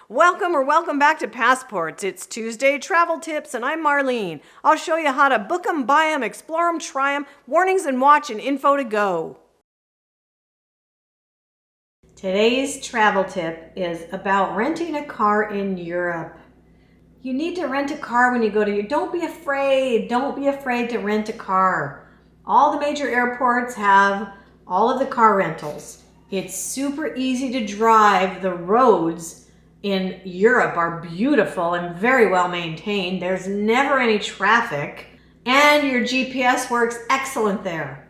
Welcome back to Passports. It's Tuesday Travel Tips, and I'm Marlene. I'll show you how to book 'em, buy 'em, explore 'em, try 'em, warnings and watch, and info to go. Today's travel tip is about renting a car in Europe. You need to rent a car when you go to Europe. Don't be afraid to rent a car. All the major airports have all of the car rentals. It's super easy to drive. The roads in Europe are beautiful and very well maintained. There's never any traffic, and your GPS works excellent there.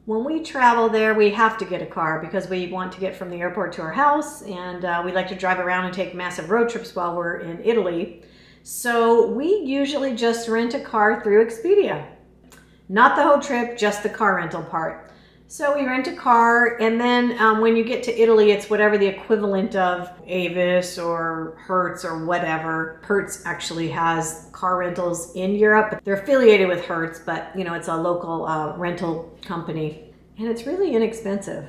When we travel there, we have to get a car because we want to get from the airport to our house, and we like to drive around and take massive road trips while we're in Italy. So we usually just rent a car through Expedia. Not the whole trip, just the car rental part. So we rent a car, and then when you get to Italy, it's whatever the equivalent of Avis or Hertz or whatever. Hertz actually has car rentals in Europe. They're affiliated with Hertz, but it's a local rental company, and it's really inexpensive.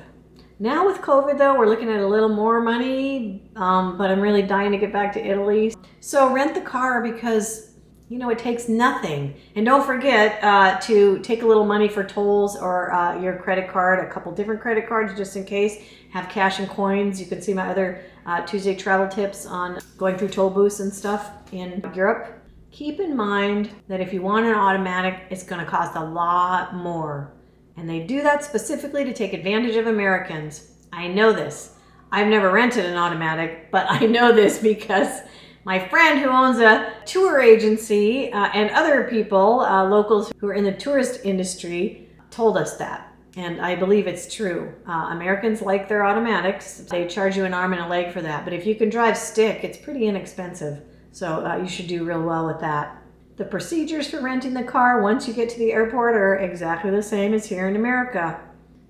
Now with COVID though, we're looking at a little more money, but I'm really dying to get back to Italy. So rent the car because it takes nothing. And don't forget to take a little money for tolls or your credit card, a couple different credit cards just in case. Have cash and coins. You can see my other Tuesday travel tips on going through toll booths and stuff in Europe. Keep in mind that if you want an automatic, it's going to cost a lot more. And they do that specifically to take advantage of Americans. I know this. I've never rented an automatic, but I know this because my friend who owns a tour agency and other people, locals who are in the tourist industry, told us that. And I believe it's true. Americans like their automatics. They charge you an arm and a leg for that. But if you can drive stick, it's pretty inexpensive. So you should do real well with that. The procedures for renting the car once you get to the airport are exactly the same as here in America.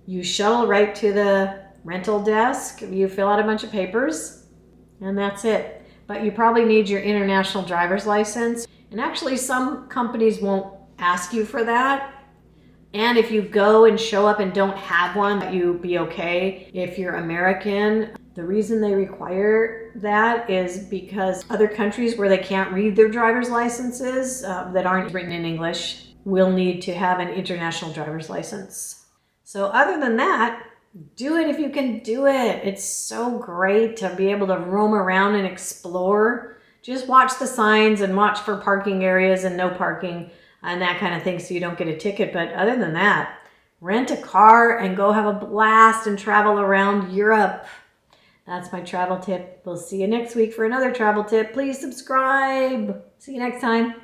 You shuttle right to the rental desk. You fill out a bunch of papers, and that's it. But you probably need your international driver's license. And actually some companies won't ask you for that. And if you go and show up and don't have one, you'll be okay. If you're American, the reason they require that is because other countries where they can't read their driver's licenses that aren't written in English will need to have an international driver's license. So other than that, do it if you can do it. It's so great to be able to roam around and explore. Just watch the signs and watch for parking areas and no parking and that kind of thing so you don't get a ticket. But other than that, rent a car and go have a blast and travel around Europe. That's my travel tip. We'll see you next week for another travel tip. Please subscribe. See you next time.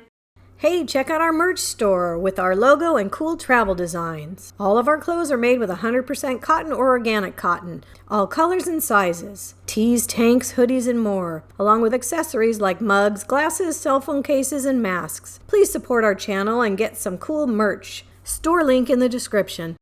Hey, check out our merch store with our logo and cool travel designs. All of our clothes are made with 100% cotton or organic cotton, all colors and sizes. Tees, tanks, hoodies, and more, along with accessories like mugs, glasses, cell phone cases, and masks. Please support our channel and get some cool merch. Store link in the description.